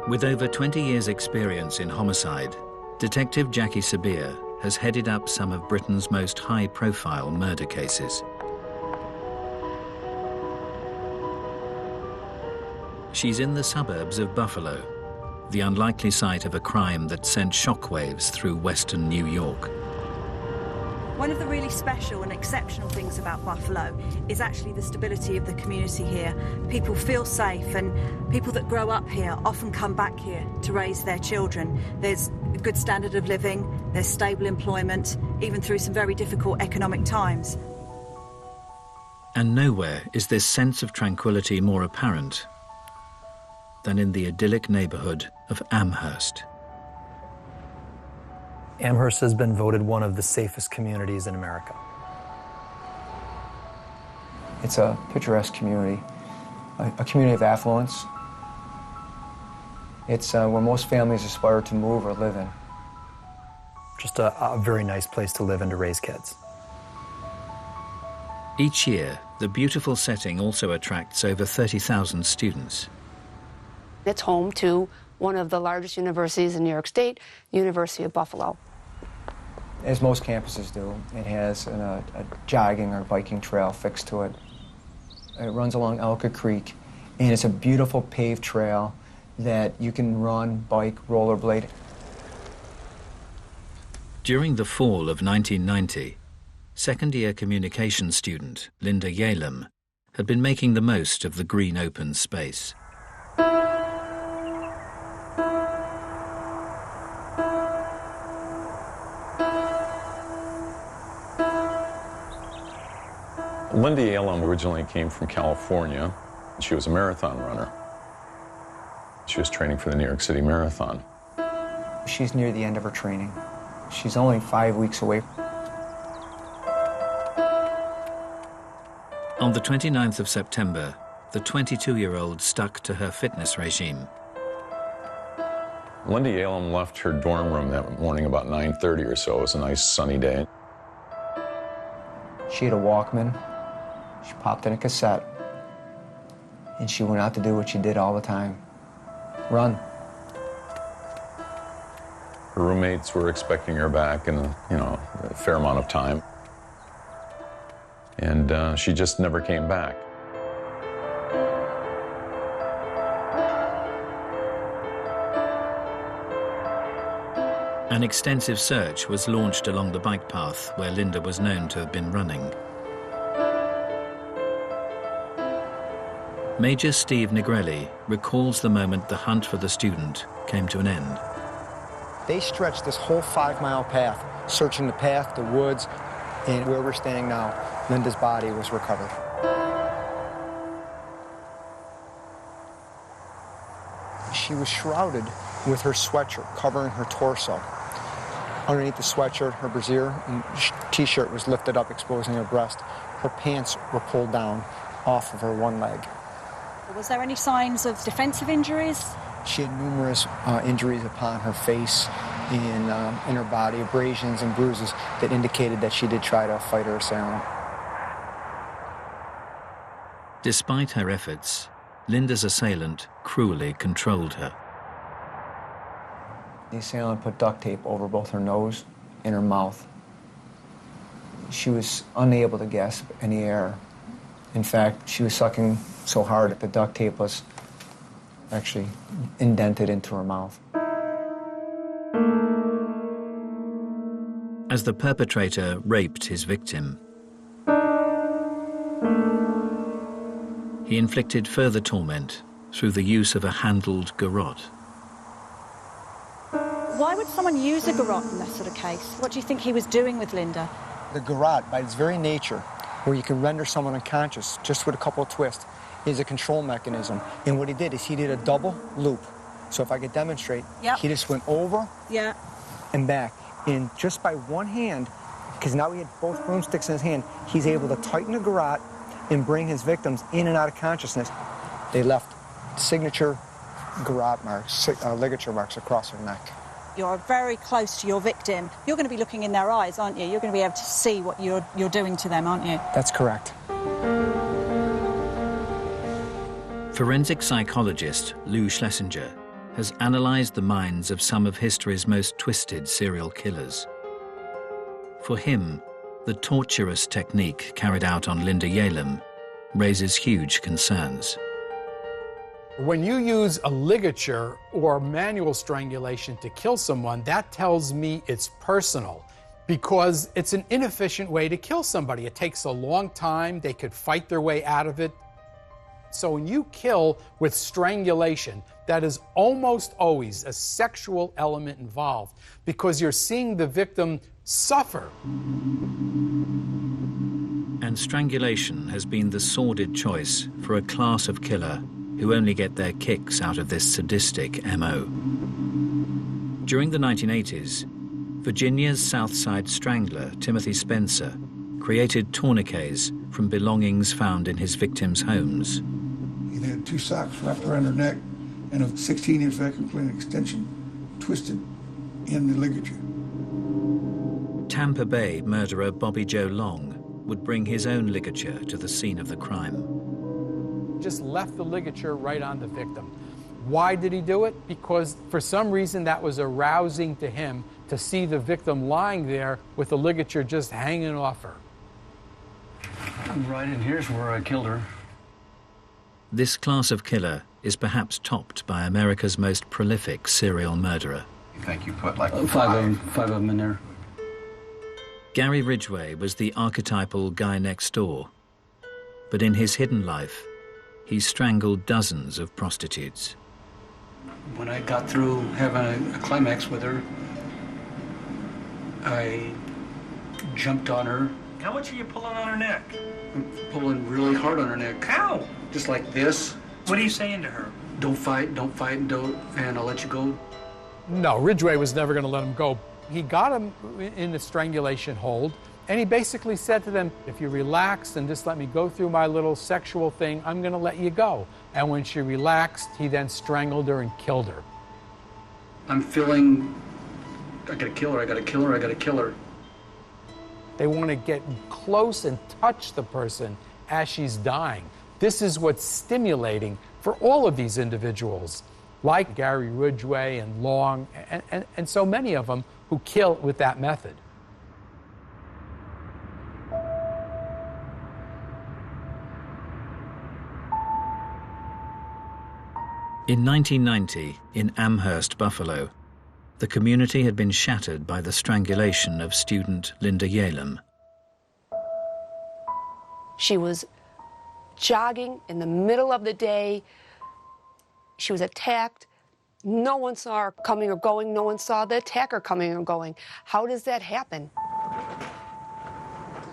With over 20 years' experience in homicide, Detective Jackie Sabir has headed up some of Britain's most high-profile murder cases. She's in the suburbs of Buffalo, the unlikely site of a crime that sent shockwaves through western New York. One of the really special and exceptional things about Buffalo is actually the stability of the community here. People feel safe, and people that grow up here often come back here to raise their children. There's a good standard of living, there's stable employment, even through some very difficult economic times. And nowhere is this sense of tranquility more apparent than in the idyllic neighborhood of Amherst. Amherst has been voted one of the safest communities in America. It's a picturesque community, a community of affluence. It's where most families aspire to move or live in. Just a very nice place to live and to raise kids. Each year, the beautiful setting also attracts over 30,000 students. It's home to one of the largest universities in New York State, University of Buffalo. As most campuses do, it has a jogging or biking trail fixed to it. It runs along Elka Creek, and it's a beautiful paved trail that you can run, bike, rollerblade. During the fall of 1990, second-year communications student Linda Yalem had been making the most of the green open space. Linda Yalem originally came from California. She was a marathon runner. She was training for the New York City Marathon. She's near the end of her training. She's only 5 weeks away. On the 29th of September, the 22-year-old stuck to her fitness regime. Linda Yalem left her dorm room that morning about 9:30 or so. It was a nice sunny day. She had a Walkman. She popped in a cassette, and she went out to do what she did all the time, run. Her roommates were expecting her back in a fair amount of time, and she just never came back. An extensive search was launched along the bike path where Linda was known to have been running. Major Steve Negrelli recalls the moment the hunt for the student came to an end. They stretched this whole 5-mile path, searching the path, the woods, and where we're standing now, Linda's body was recovered. She was shrouded with her sweatshirt covering her torso. Underneath the sweatshirt, her brassiere and t-shirt was lifted up, exposing her breast. Her pants were pulled down off of her one leg. Was there any signs of defensive injuries? She had numerous injuries upon her face and in her body, abrasions and bruises that indicated that she did try to fight her assailant. Despite her efforts, Linda's assailant cruelly controlled her. The assailant put duct tape over both her nose and her mouth. She was unable to gasp any air. In fact, she was sucking so hard that the duct tape was actually indented into her mouth. As the perpetrator raped his victim, he inflicted further torment through the use of a handled garrote. Why would someone use a garrote in that sort of case? What do you think he was doing with Linda? The garrote, by its very nature, where you can render someone unconscious just with a couple of twists, is a control mechanism. And what he did is he did a double loop. So if I could demonstrate, he just went over and back. And just by one hand, because now he had both broomsticks in his hand, he's able to tighten the garrote and bring his victims in and out of consciousness. They left signature garrote marks, ligature marks across her neck. You're very close to your victim. You're going to be looking in their eyes, aren't you? You're going to be able to see what you're doing to them, aren't you? That's correct. Forensic psychologist Lou Schlesinger has analyzed the minds of some of history's most twisted serial killers. For him, the torturous technique carried out on Linda Yalem raises huge concerns. When you use a ligature or manual strangulation to kill someone, that tells me it's personal, because it's an inefficient way to kill somebody. It takes a long time. They could fight their way out of it. So when you kill with strangulation, that is almost always a sexual element involved, because you're seeing the victim suffer. And strangulation has been the sordid choice for a class of killer who only get their kicks out of this sadistic MO. During the 1980s, Virginia's South Side strangler, Timothy Spencer, created tourniquets from belongings found in his victims' homes. He had 2 socks wrapped around her neck and a 16-inch vacuum cleaner extension twisted in the ligature. Tampa Bay murderer Bobby Joe Long would bring his own ligature to the scene of the crime. Just left the ligature right on the victim. Why did he do it? Because for some reason that was arousing to him to see the victim lying there with the ligature just hanging off her. Right in here's where I killed her. This class of killer is perhaps topped by America's most prolific serial murderer. You think you put like five of them in there? Gary Ridgway was the archetypal guy next door, but in his hidden life, he strangled dozens of prostitutes. When I got through having a climax with her, I jumped on her. How much are you pulling on her neck? I'm pulling really hard on her neck. How? Just like this. What are you saying to her? Don't fight, and I'll let you go. No, Ridgway was never going to let him go. He got him in the strangulation hold, and he basically said to them, if you relax and just let me go through my little sexual thing, I'm going to let you go. And when she relaxed, he then strangled her and killed her. I'm feeling, I gotta kill her, I gotta kill her, I gotta kill her. They want to get close and touch the person as she's dying. This is what's stimulating for all of these individuals, like Gary Ridgway and Long, and so many of them who kill with that method. In 1990, in Amherst, Buffalo, the community had been shattered by the strangulation of student Linda Yalem. She was jogging in the middle of the day. She was attacked. No one saw her coming or going. No one saw the attacker coming or going. How does that happen?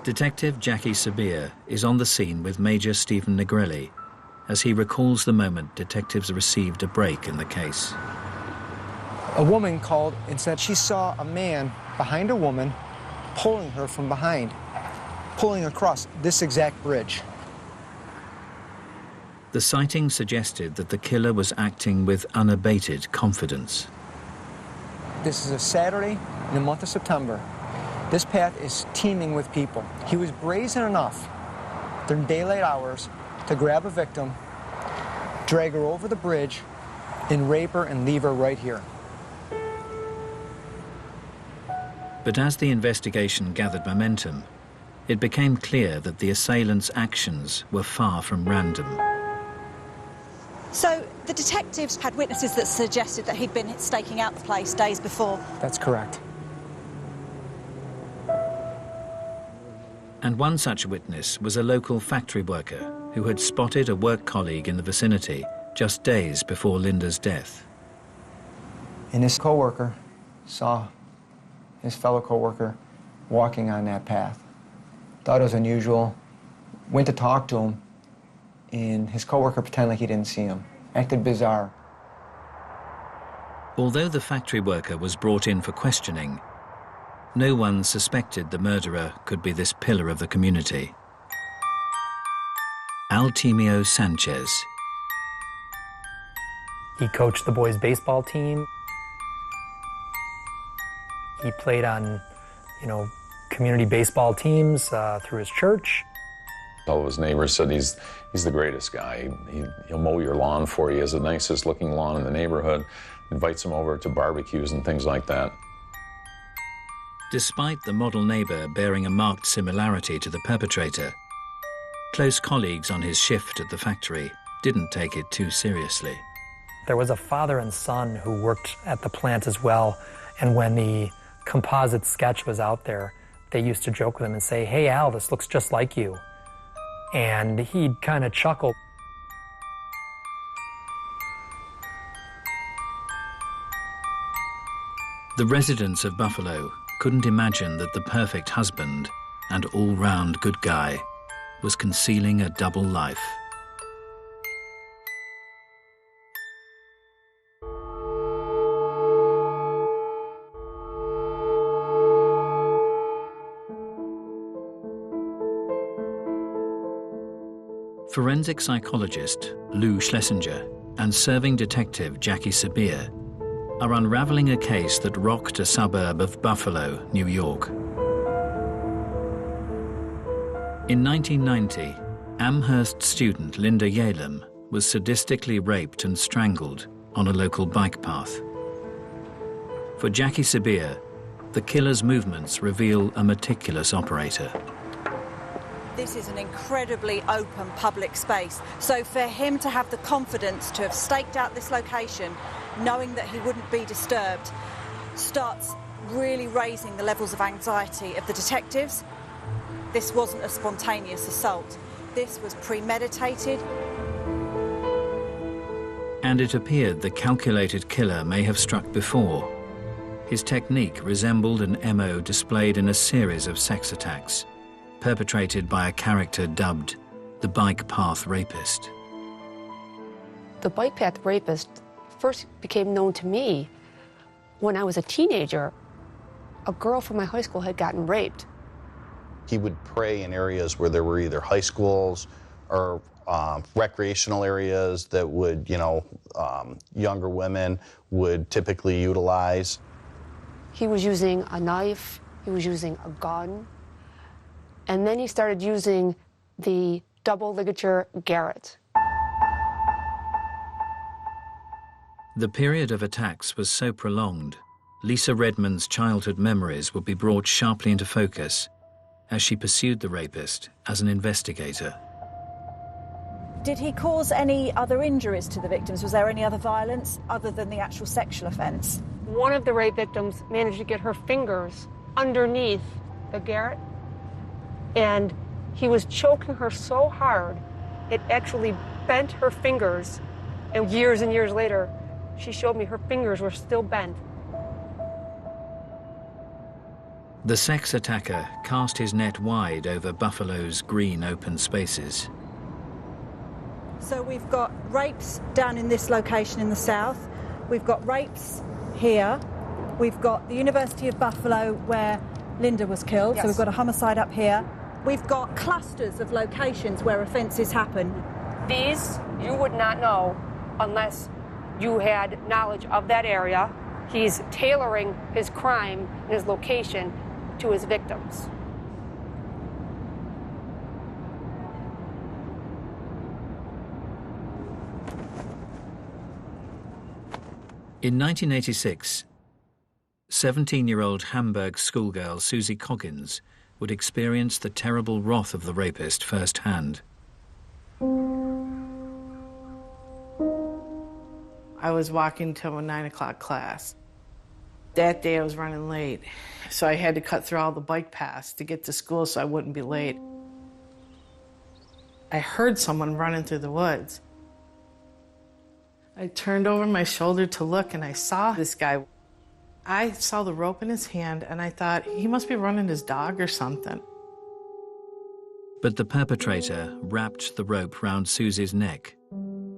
Detective Jackie Sabir is on the scene with Major Stephen Negrelli as he recalls the moment detectives received a break in the case. A woman called and said she saw a man behind a woman pulling her from behind, pulling across this exact bridge. The sighting suggested that the killer was acting with unabated confidence. This is a Saturday in the month of September. This path is teeming with people. He was brazen enough during daylight hours to grab a victim, drag her over the bridge, and rape her and leave her right here. But as the investigation gathered momentum, it became clear that the assailant's actions were far from random. So the detectives had witnesses that suggested that he'd been staking out the place days before. That's correct. And one such witness was a local factory worker who had spotted a work colleague in the vicinity just days before Linda's death. And this co-worker saw his fellow co-worker walking on that path. Thought it was unusual, went to talk to him, and his co-worker pretended like he didn't see him. Acted bizarre. Although the factory worker was brought in for questioning, no one suspected the murderer could be this pillar of the community. Altemio Sanchez. He coached the boys' baseball team. He played on, community baseball teams through his church. All of his neighbors said he's the greatest guy. He'll mow your lawn for you. He has the nicest looking lawn in the neighborhood. Invites him over to barbecues and things like that. Despite the model neighbor bearing a marked similarity to the perpetrator, close colleagues on his shift at the factory didn't take it too seriously. There was a father and son who worked at the plant as well, and when the composite sketch was out there, they used to joke with him and say, "Hey Al, this looks just like you." And he'd kind of chuckle. The residents of Buffalo couldn't imagine that the perfect husband and all-round good guy was concealing a double life. Forensic psychologist Lou Schlesinger and serving detective Jackie Sabir are unraveling a case that rocked a suburb of Buffalo, New York. In 1990, Amherst student Linda Yalem was sadistically raped and strangled on a local bike path. For Jackie Sabir, the killer's movements reveal a meticulous operator. This is an incredibly open public space, so for him to have the confidence to have staked out this location, knowing that he wouldn't be disturbed, starts really raising the levels of anxiety of the detectives. This wasn't a spontaneous assault. This was premeditated. And it appeared the calculated killer may have struck before. His technique resembled an MO displayed in a series of sex attacks, perpetrated by a character dubbed the Bike Path Rapist. The Bike Path Rapist first became known to me when I was a teenager. A girl from my high school had gotten raped. He would prey in areas where there were either high schools or recreational areas that would, younger women would typically utilize. He was using a knife, he was using a gun, and then he started using the double ligature garrote. The period of attacks was so prolonged, Lisa Redmond's childhood memories would be brought sharply into focus as she pursued the rapist as an investigator. Did he cause any other injuries to the victims? Was there any other violence other than the actual sexual offence? One of the rape victims managed to get her fingers underneath the garrote, and he was choking her so hard, it actually bent her fingers. And years later, she showed me her fingers were still bent. The sex attacker cast his net wide over Buffalo's green open spaces. So we've got rapes down in this location in the south. We've got rapes here. We've got the University of Buffalo where Linda was killed. Yes. So we've got a homicide up here. We've got clusters of locations where offences happen. These you would not know unless you had knowledge of that area. He's tailoring his crime and his location to his victims. In 1986, 17-year-old Hamburg schoolgirl Susie Coggins would experience the terrible wrath of the rapist firsthand. I was walking to a 9 o'clock class. That day I was running late, so I had to cut through all the bike paths to get to school so I wouldn't be late. I heard someone running through the woods. I turned over my shoulder to look, and I saw this guy. I saw the rope in his hand, and I thought, he must be running his dog or something. But the perpetrator wrapped the rope round Susie's neck,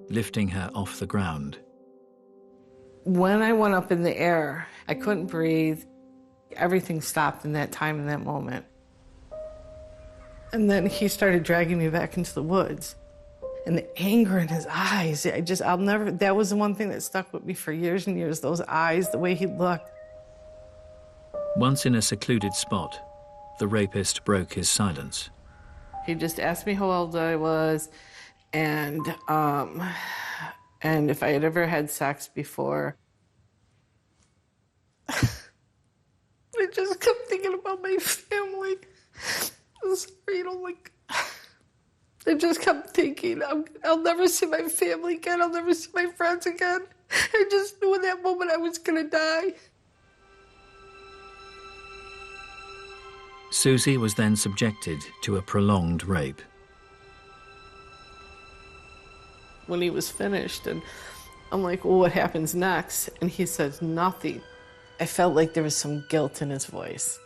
lifting her off the ground. When I went up in the air, I couldn't breathe. Everything stopped in that time, in that moment. And then he started dragging me back into the woods. And the anger in his eyes, that was the one thing that stuck with me for years and years, those eyes, the way he looked. Once in a secluded spot, the rapist broke his silence. He just asked me how old I was and if I had ever had sex before. I just kept thinking about my family. I'm sorry, I just kept thinking, I'll never see my family again. I'll never see my friends again. I just knew in that moment I was going to die. Susie was then subjected to a prolonged rape. When he was finished, and I'm like, well, what happens next? And he says, nothing. I felt like there was some guilt in his voice.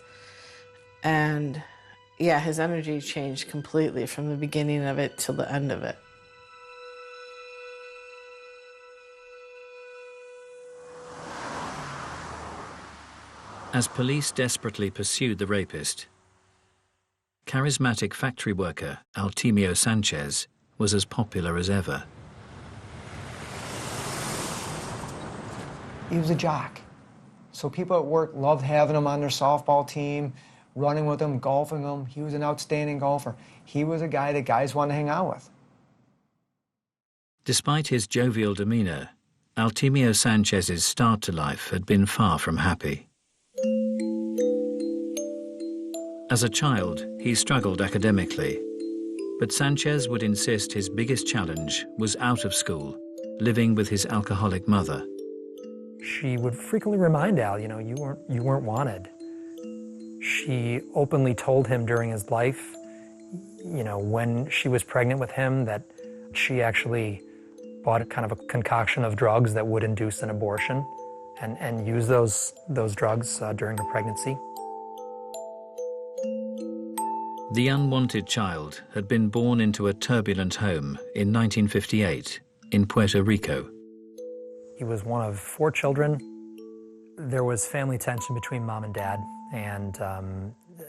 And yeah, his energy changed completely from the beginning of it till the end of it. As police desperately pursued the rapist, charismatic factory worker Altemio Sanchez was as popular as ever. He was a jock. So people at work loved having him on their softball team, running with him, golfing him. He was an outstanding golfer. He was a guy that guys wanted to hang out with. Despite his jovial demeanor, Altemio Sanchez's start to life had been far from happy. As a child, he struggled academically, but Sanchez would insist his biggest challenge was out of school, living with his alcoholic mother. She would frequently remind Al, you know, you weren't wanted. She openly told him during his life, you know, when she was pregnant with him, that she actually bought a kind of a concoction of drugs that would induce an abortion and use those drugs during her pregnancy. The unwanted child had been born into a turbulent home in 1958 in Puerto Rico. He was one of 4 children. There was family tension between mom and dad, and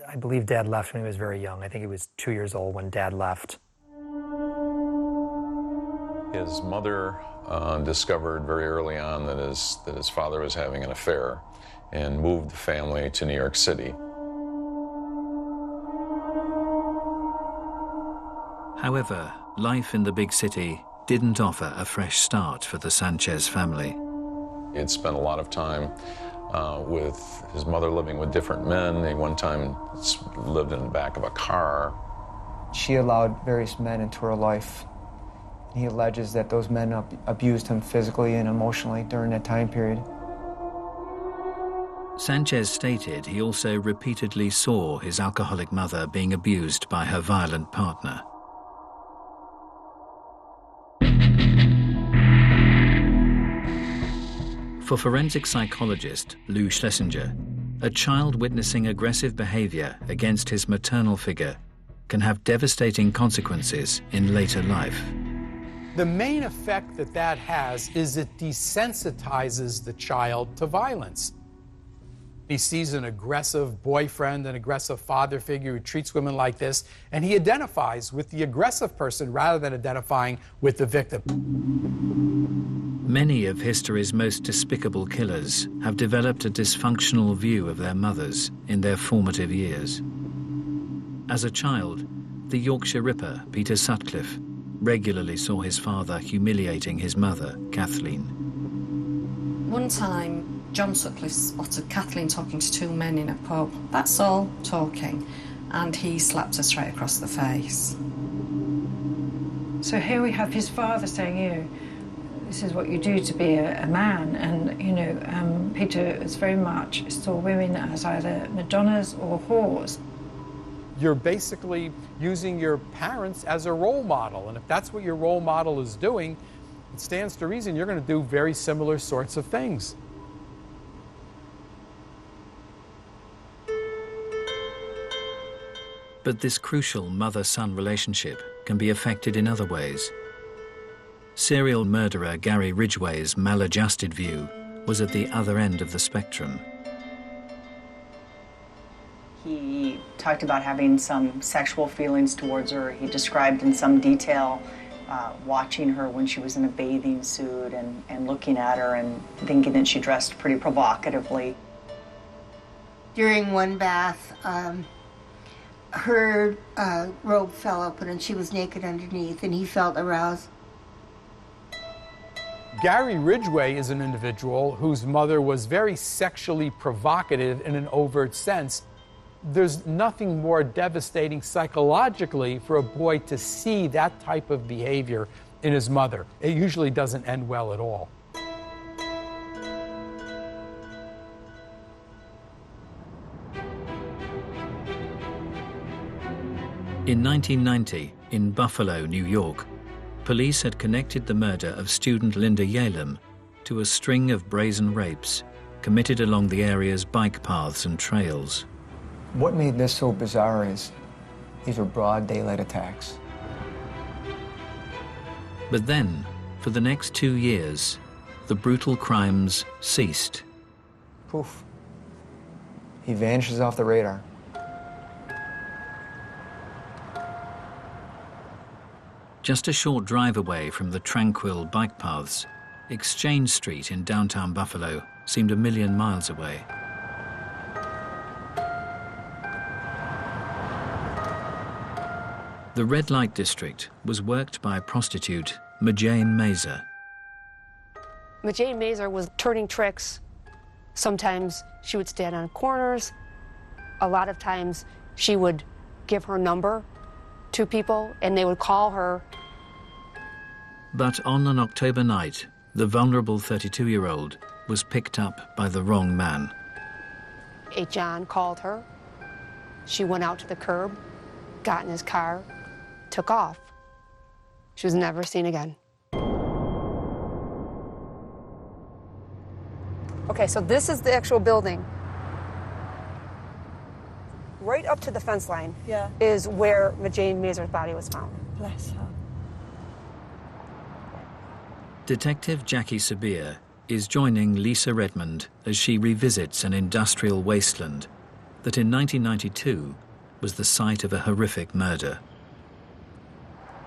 I believe dad left when he was very young. I think he was 2 years old when dad left. His mother discovered very early on that his father was having an affair and moved the family to New York City. However, life in the big city didn't offer a fresh start for the Sanchez family. He had spent a lot of time with his mother living with different men. He one time lived in the back of a car. She allowed various men into her life. He alleges that those men abused him physically and emotionally during that time period. Sanchez stated he also repeatedly saw his alcoholic mother being abused by her violent partner. For forensic psychologist Lou Schlesinger, a child witnessing aggressive behavior against his maternal figure can have devastating consequences in later life. The main effect that has is it desensitizes the child to violence. He sees an aggressive boyfriend, an aggressive father figure who treats women like this, and he identifies with the aggressive person rather than identifying with the victim. Many of history's most despicable killers have developed a dysfunctional view of their mothers in their formative years. As a child, the Yorkshire Ripper, Peter Sutcliffe, regularly saw his father humiliating his mother, Kathleen. One time, John Sutcliffe spotted Kathleen talking to 2 men in a pub. That's all, talking. And he slapped her straight across the face. So here we have his father saying, you know, this is what you do to be a man. And, you know, Peter is very much saw women as either Madonnas or whores. You're basically using your parents as a role model. And if that's what your role model is doing, it stands to reason you're going to do very similar sorts of things. But this crucial mother-son relationship can be affected in other ways. Serial murderer Gary Ridgway's maladjusted view was at the other end of the spectrum. He talked about having some sexual feelings towards her. He described in some detail watching her when she was in a bathing suit and looking at her and thinking that she dressed pretty provocatively. During one bath, her robe fell open and she was naked underneath, and he felt aroused. Gary Ridgway is an individual whose mother was very sexually provocative in an overt sense. There's nothing more devastating psychologically for a boy to see that type of behavior in his mother. It usually doesn't end well at all. In 1990, in Buffalo, New York, police had connected the murder of student Linda Yalem to a string of brazen rapes committed along the area's bike paths and trails. What made this so bizarre is these were broad daylight attacks. But then, for the next 2 years, the brutal crimes ceased. Poof. He vanishes off the radar. Just a short drive away from the tranquil bike paths, Exchange Street in downtown Buffalo seemed 1,000,000 miles away. The red light district was worked by prostitute Majane Mazer. Majane Mazer was turning tricks. Sometimes she would stand on corners. A lot of times she would give her number to people and they would call her. But on an October night, the vulnerable 32-year-old was picked up by the wrong man. A John called her. She went out to the curb, got in his car, took off. She was never seen again. Okay, so this is the actual building. Right up to the fence line is where Majane Mazer's body was found. Bless her. Detective Jackie Sabir is joining Lisa Redmond as she revisits an industrial wasteland that in 1992 was the site of a horrific murder.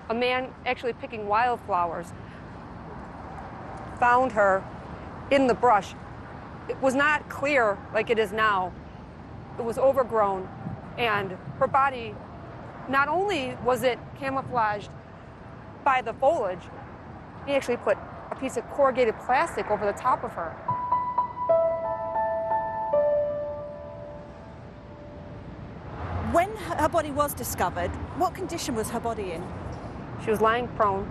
A man actually picking wildflowers found her in the brush. It was not clear like it is now. It was overgrown, and her body, not only was it camouflaged by the foliage, he actually put a piece of corrugated plastic over the top of her. When her body was discovered, what condition was her body in? She was lying prone.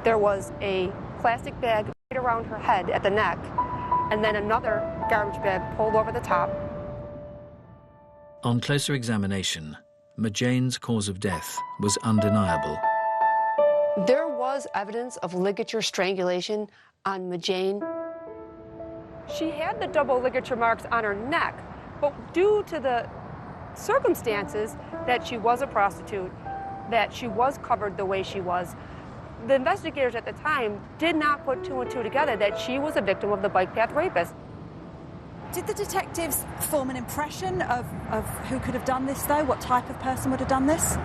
There was a plastic bag right around her head at the neck, and then another garbage bag pulled over the top. On closer examination, Majane's cause of death was undeniable. There was evidence of ligature strangulation on Majane. She had the double ligature marks on her neck, but due to the circumstances that she was a prostitute, that she was covered the way she was, the investigators at the time did not put 2 and 2 together that she was a victim of the bike path rapist. Did the detectives form an impression of who could have done this, though? What type of person would have done this?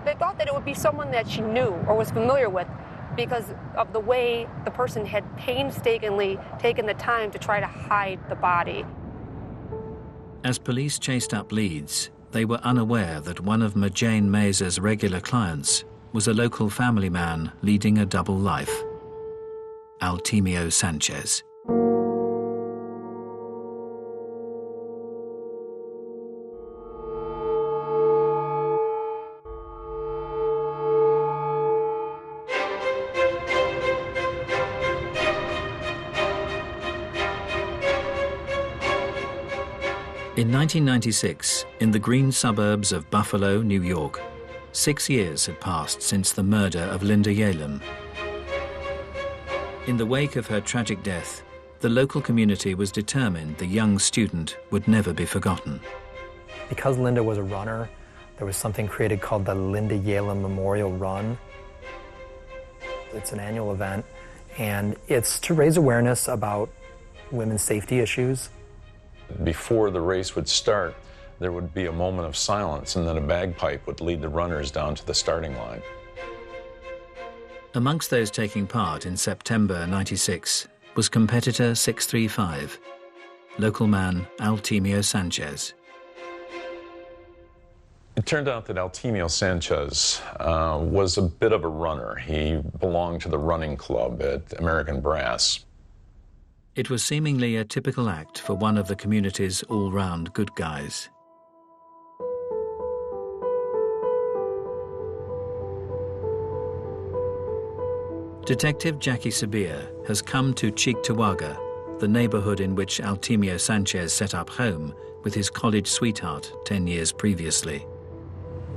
They thought that it would be someone that she knew or was familiar with because of the way the person had painstakingly taken the time to try to hide the body. As police chased up leads, they were unaware that one of Majane Mazer's regular clients was a local family man leading a double life, Altemio Sanchez. In 1996, in the green suburbs of Buffalo, New York, 6 years had passed since the murder of Linda Yalem. In the wake of her tragic death, the local community was determined the young student would never be forgotten. Because Linda was a runner, there was something created called the Linda Yalem Memorial Run. It's an annual event, and it's to raise awareness about women's safety issues. Before the race would start, there would be a moment of silence, and then a bagpipe would lead the runners down to the starting line. Amongst those taking part in September '96 was competitor 635. local man Altemio Sanchez. It turned out that Altemio Sanchez was a bit of a runner. He belonged to the running club at American Brass. It was seemingly a typical act for one of the community's all-round good guys. Detective Jackie Sabia has come to Cheektowaga, the neighborhood in which Altemio Sanchez set up home with his college sweetheart 10 years previously.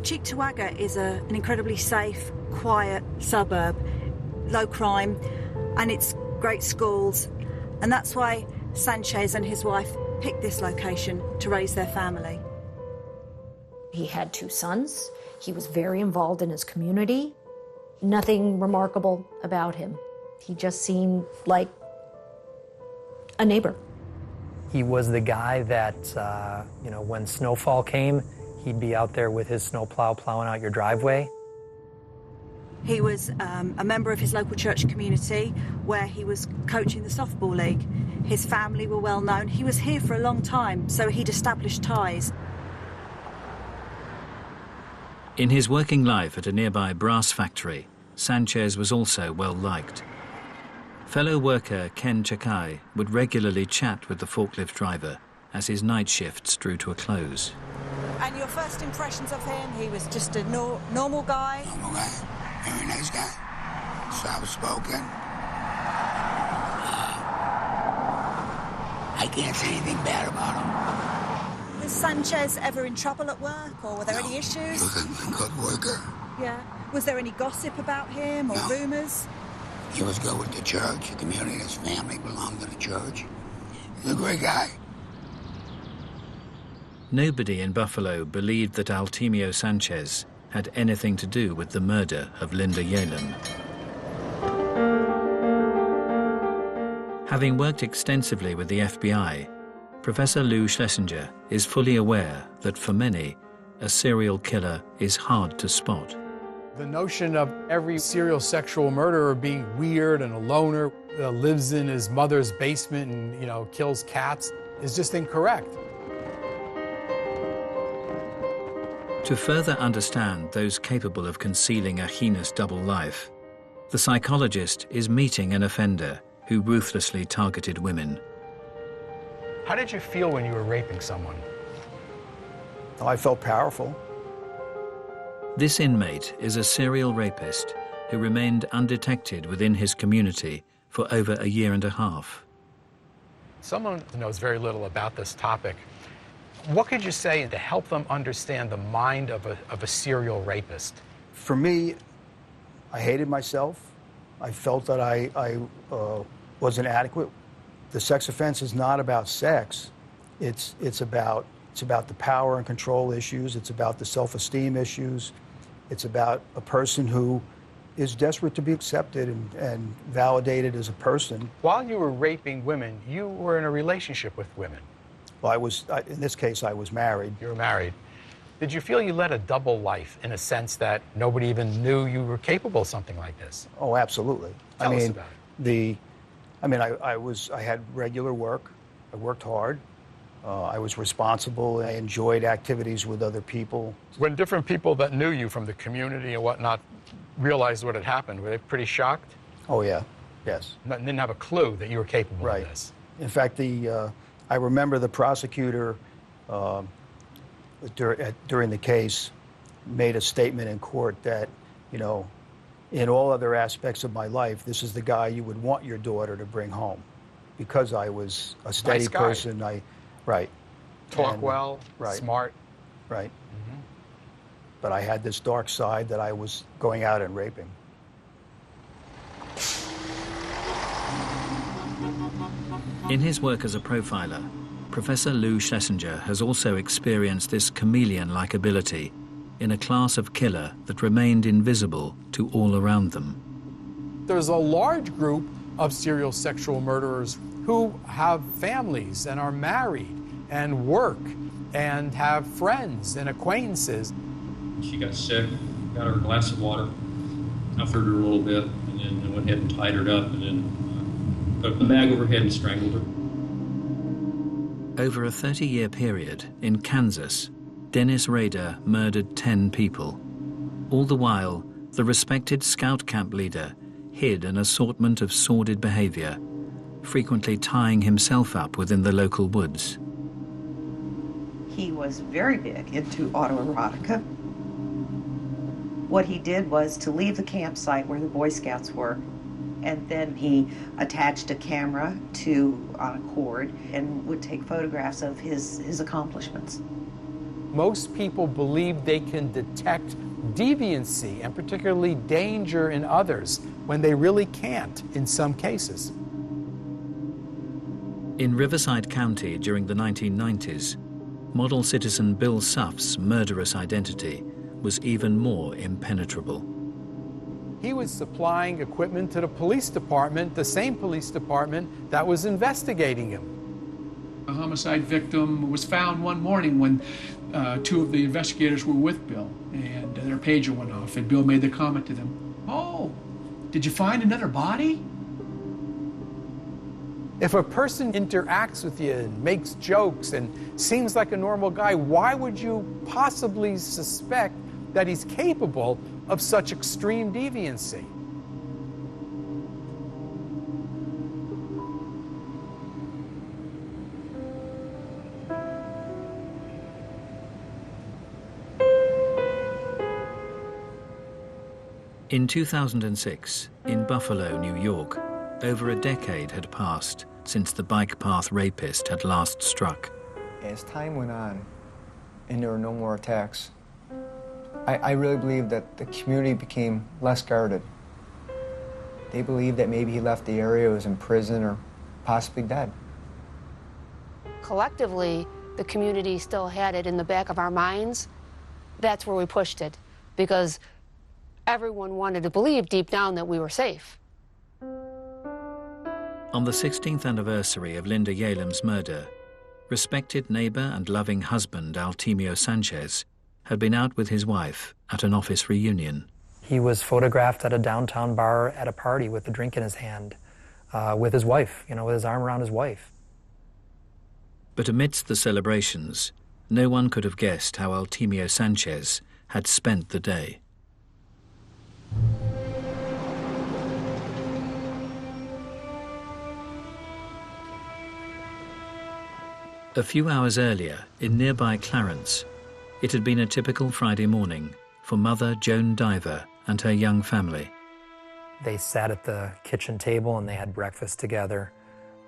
Cheektowaga is an incredibly safe, quiet suburb, low crime, and it's great schools. And that's why Sanchez and his wife picked this location to raise their family. He had 2 sons. He was very involved in his community. Nothing remarkable about him. He just seemed like a neighbor. He was the guy that, when snowfall came, he'd be out there with his snowplow plowing out your driveway. He was a member of his local church community where he was coaching the softball league. His family were well known. He was here for a long time, so he'd established ties. In his working life at a nearby brass factory, Sanchez was also well liked. Fellow worker Ken Chakai would regularly chat with the forklift driver as his night shifts drew to a close. And your first impressions of him? He was just a normal guy? Normal guy. Very nice guy. Soft-spoken. I can't say anything bad about him. Was Sanchez ever in trouble at work, or were there any issues? He was a good worker. Yeah. Was there any gossip about him, or rumours? He was good with the church, the community, his family belonged to the church. He's a great guy. Nobody in Buffalo believed that Altemio Sanchez had anything to do with the murder of Linda Yalen. Having worked extensively with the FBI, Professor Lou Schlesinger is fully aware that for many, a serial killer is hard to spot. The notion of every serial sexual murderer being weird and a loner, lives in his mother's basement and, kills cats is just incorrect. To further understand those capable of concealing a heinous double life, the psychologist is meeting an offender who ruthlessly targeted women. How did you feel when you were raping someone? Oh, I felt powerful. This inmate is a serial rapist who remained undetected within his community for over a year and a half. Someone knows very little about this topic. What could you say to help them understand the mind of a serial rapist? For me, I hated myself. I felt that I wasn't adequate. The sex offense is not about sex. It's about the power and control issues. It's about the self-esteem issues. It's about a person who is desperate to be accepted and validated as a person. While you were raping women, you were in a relationship with women. Well, in this case, I was married. You were married. Did you feel you led a double life in a sense that nobody even knew you were capable of something like this? Oh, absolutely. Tell us about it. I had regular work. I worked hard. I was responsible. I enjoyed activities with other people. When different people that knew you from the community and whatnot realized what had happened, were they pretty shocked? Oh, yeah. Yes. And didn't have a clue that you were capable of this? In fact, I remember the prosecutor during the case made a statement in court that, in all other aspects of my life, this is the guy you would want your daughter to bring home. Because I was a steady nice guy. person, right. Talk well, smart. Right. Mm-hmm. But I had this dark side that I was going out and raping. In his work as a profiler, Professor Lou Schlesinger has also experienced this chameleon-like ability in a class of killer that remained invisible to all around them. There's a large group of serial sexual murderers who have families and are married and work and have friends and acquaintances. She got sick, got her a glass of water, comforted her a little bit, and then went ahead and tied her up, and then put the bag over her head and strangled her. Over a 30-year period in Kansas, Dennis Rader murdered 10 people. All the while, the respected scout camp leader hid an assortment of sordid behavior, frequently tying himself up within the local woods. He was very big into autoerotica. What he did was to leave the campsite where the Boy Scouts were, and then he attached a camera to a cord and would take photographs of his accomplishments. Most people believe they can detect deviancy and particularly danger in others when they really can't in some cases. In Riverside County during the 1990s, model citizen Bill Suff's murderous identity was even more impenetrable. He was supplying equipment to the police department, the same police department that was investigating him. A homicide victim was found one morning when two of the investigators were with Bill, and their pager went off, and Bill made the comment to them, "Oh, did you find another body?" If a person interacts with you and makes jokes and seems like a normal guy, why would you possibly suspect that he's capable of such extreme deviancy? In 2006, in Buffalo, New York, over a decade had passed since the bike path rapist had last struck. As time went on and there were no more attacks, I really believe that the community became less guarded. They believed that maybe he left the area, was in prison, or possibly dead. Collectively, the community still had it in the back of our minds. That's where we pushed it, because everyone wanted to believe deep down that we were safe. On the 16th anniversary of Linda Yalem's murder, respected neighbor and loving husband Altemio Sanchez had been out with his wife at an office reunion. He was photographed at a downtown bar at a party with a drink in his hand, with his wife, with his arm around his wife. But amidst the celebrations, no one could have guessed how Altemio Sanchez had spent the day. A few hours earlier, in nearby Clarence, it had been a typical Friday morning for mother Joan Diver and her young family. They sat at the kitchen table and they had breakfast together.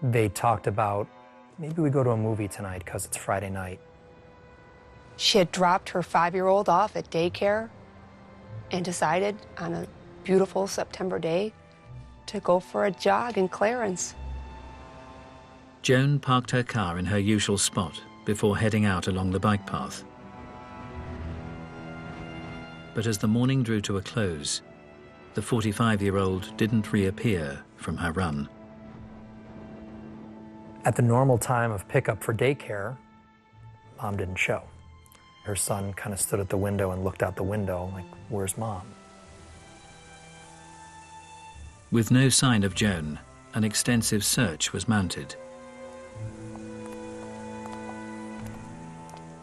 They talked about, maybe we go to a movie tonight because it's Friday night. She had dropped her 5-year-old off at daycare and decided on a beautiful September day to go for a jog in Clarence. Joan parked her car in her usual spot before heading out along the bike path. But as the morning drew to a close, the 45-year-old didn't reappear from her run. At the normal time of pickup for daycare, Mom didn't show. Her son kind of stood at the window and looked out the window like, where's Mom? With no sign of Joan, an extensive search was mounted.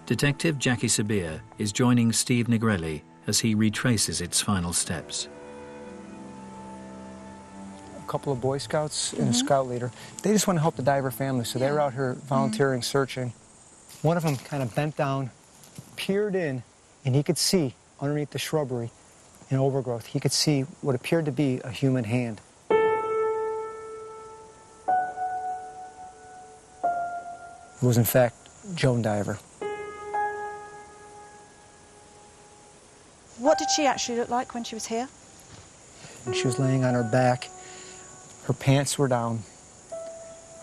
Detective Jackie Sabir is joining Steve Negrelli as he retraces its final steps. A couple of Boy Scouts and a scout leader. They just want to help the Diver family, so they were out here volunteering, searching. One of them kind of bent down, peered in, and he could see underneath the shrubbery and overgrowth, he could see what appeared to be a human hand. It was, in fact, Joan Diver. What did she actually look like when she was here? And she was laying on her back. Her pants were down.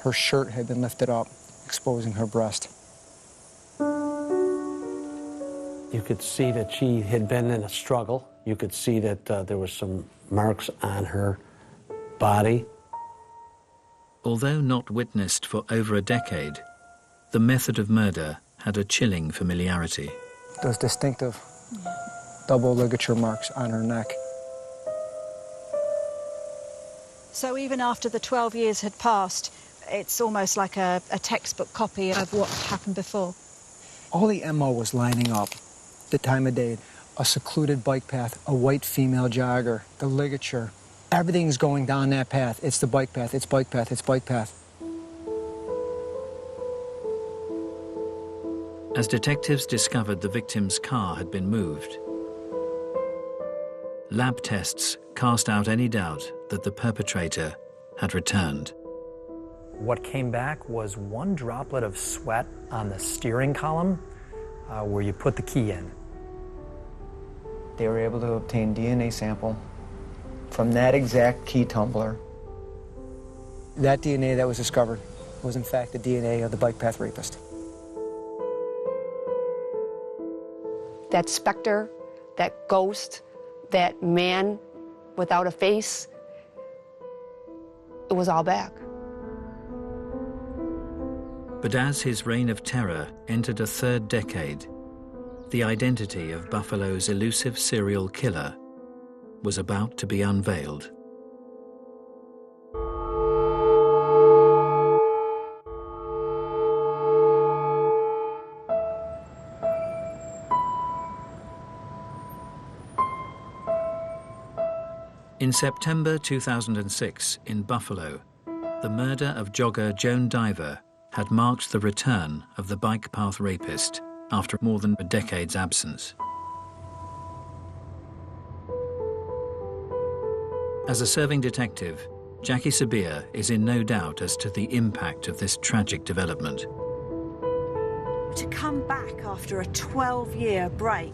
Her shirt had been lifted up, exposing her breast. You could see that she had been in a struggle. You could see that there were some marks on her body. Although not witnessed for over a decade, the method of murder had a chilling familiarity. Those distinctive double ligature marks on her neck. So even after the 12 years had passed, it's almost like a textbook copy of what happened before. All the MO was lining up. The time of day, a secluded bike path, a white female jogger, the ligature. Everything's going down that path. It's the bike path, it's bike path, it's bike path. As detectives discovered the victim's car had been moved, lab tests cast out any doubt that the perpetrator had returned. What came back was one droplet of sweat on the steering column where you put the key in. They were able to obtain DNA sample from that exact key tumbler. That DNA that was discovered was in fact the DNA of the bike path rapist. That specter, that ghost, that man without a face, it was all back. But as his reign of terror entered a third decade, the identity of Buffalo's elusive serial killer was about to be unveiled. In September 2006, in Buffalo, the murder of jogger Joan Diver had marked the return of the bike path rapist after more than a decade's absence. As a serving detective, Jackie Sabir is in no doubt as to the impact of this tragic development. To come back after a 12-year break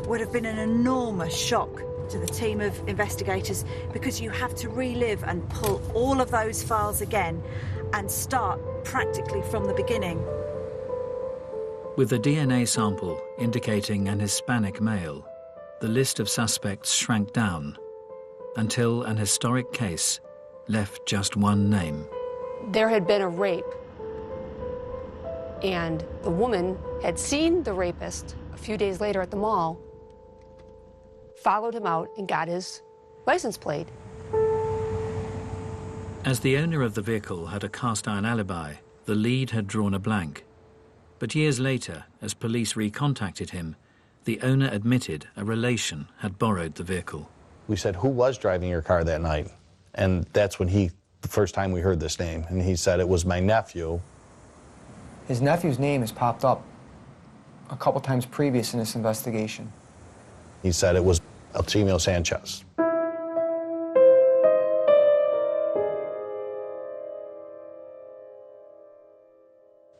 would have been an enormous shock to the team of investigators, because you have to relive and pull all of those files again and start practically from the beginning. With the DNA sample indicating an Hispanic male, the list of suspects shrank down until an historic case left just one name. There had been a rape, and the woman had seen the rapist a few days later at the mall, followed him out and got his license plate. As the owner of the vehicle had a cast-iron alibi, the lead had drawn a blank. But years later, as police recontacted him, the owner admitted a relation had borrowed the vehicle. We said, "Who was driving your car that night?" And that's when the first time we heard this name, and he said it was my nephew. His nephew's name has popped up a couple times previous in this investigation. He said it was Altemio Sanchez.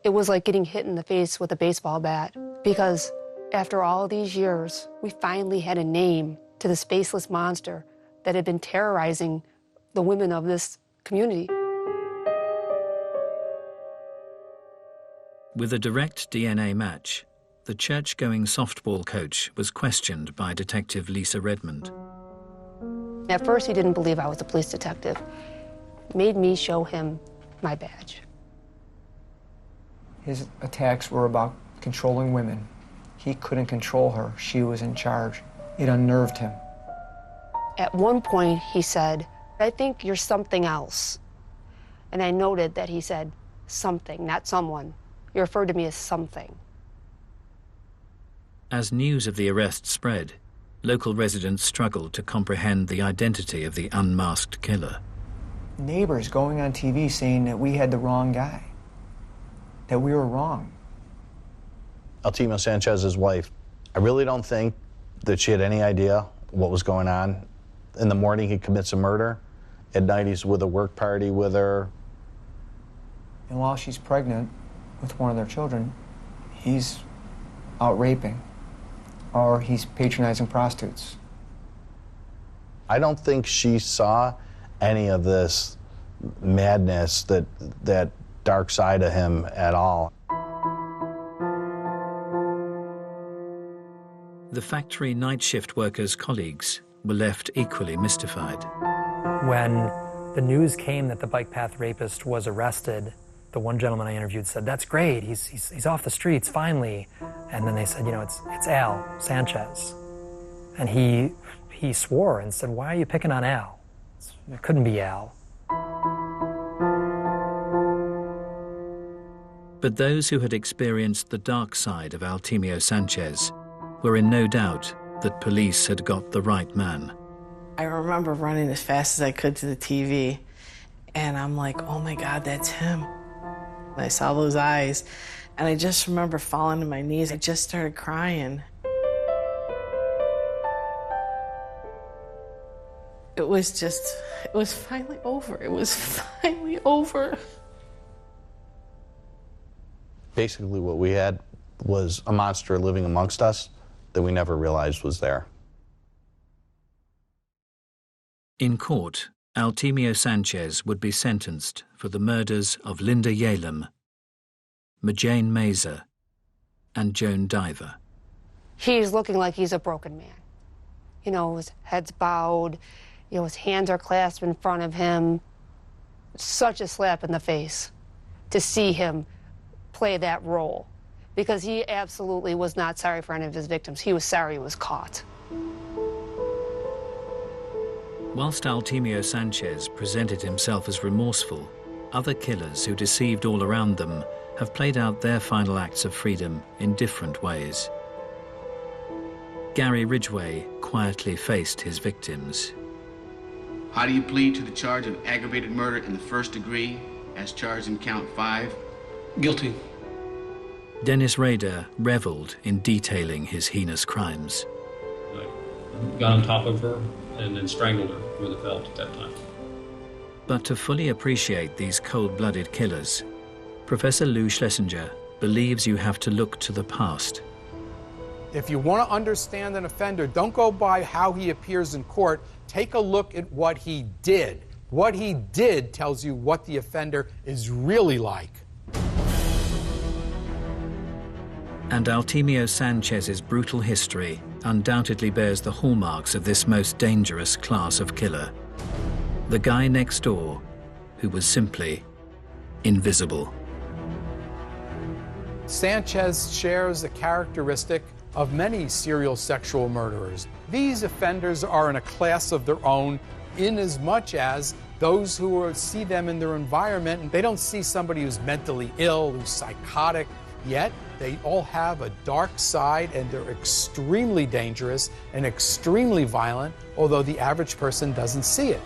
It was like getting hit in the face with a baseball bat, because after all these years, we finally had a name to the faceless monster that had been terrorizing the women of this community. With a direct DNA match, the church-going softball coach was questioned by Detective Lisa Redmond. At first, he didn't believe I was a police detective. It made me show him my badge. His attacks were about controlling women. He couldn't control her. She was in charge. It unnerved him. At one point, he said, "I think you're something else." And I noted that he said something, not someone. He referred to me as something. As news of the arrest spread, local residents struggled to comprehend the identity of the unmasked killer. Neighbors going on TV saying that we had the wrong guy, that we were wrong. Altemio Sanchez's wife, I really don't think that she had any idea what was going on. In the morning, he commits a murder. At night, he's with a work party with her. And while she's pregnant with one of their children, he's out raping, or he's patronizing prostitutes. I don't think she saw any of this madness, that dark side of him at all. The factory night shift workers' colleagues were left equally mystified. When the news came that the bike path rapist was arrested, the one gentleman I interviewed said, "That's great, he's off the streets, finally." And then they said, "You know, it's Al Sanchez." And he swore and said, "Why are you picking on Al? It couldn't be Al." But those who had experienced the dark side of Altemio Sanchez were in no doubt that police had got the right man. I remember running as fast as I could to the TV, and I'm like, oh my God, that's him. And I saw those eyes, and I just remember falling to my knees. I just started crying. It was finally over. It was finally over. Basically what we had was a monster living amongst us that we never realized was there. In court, Altemio Sanchez would be sentenced for the murders of Linda Yalem, Majane Mazer, and Joan Diver. He's looking like he's a broken man. You know, his head's bowed, you know, his hands are clasped in front of him. Such a slap in the face to see him play that role, because he absolutely was not sorry for any of his victims. He was sorry he was caught. Whilst Altemio Sanchez presented himself as remorseful, other killers who deceived all around them have played out their final acts of freedom in different ways. Gary Ridgway quietly faced his victims. How do you plead to the charge of aggravated murder in the first degree, as charged in count 5? Guilty. Dennis Rader reveled in detailing his heinous crimes. I got on top of her and then strangled her with a belt at that time. But to fully appreciate these cold-blooded killers, Professor Lou Schlesinger believes you have to look to the past. If you want to understand an offender, don't go by how he appears in court. Take a look at what he did. What he did tells you what the offender is really like. And Altemio Sanchez's brutal history undoubtedly bears the hallmarks of this most dangerous class of killer. The guy next door who was simply invisible. Sanchez shares a characteristic of many serial sexual murderers. These offenders are in a class of their own, in as much as those who see them in their environment, and they don't see somebody who's mentally ill, who's psychotic, yet they all have a dark side, and they're extremely dangerous and extremely violent, although the average person doesn't see it.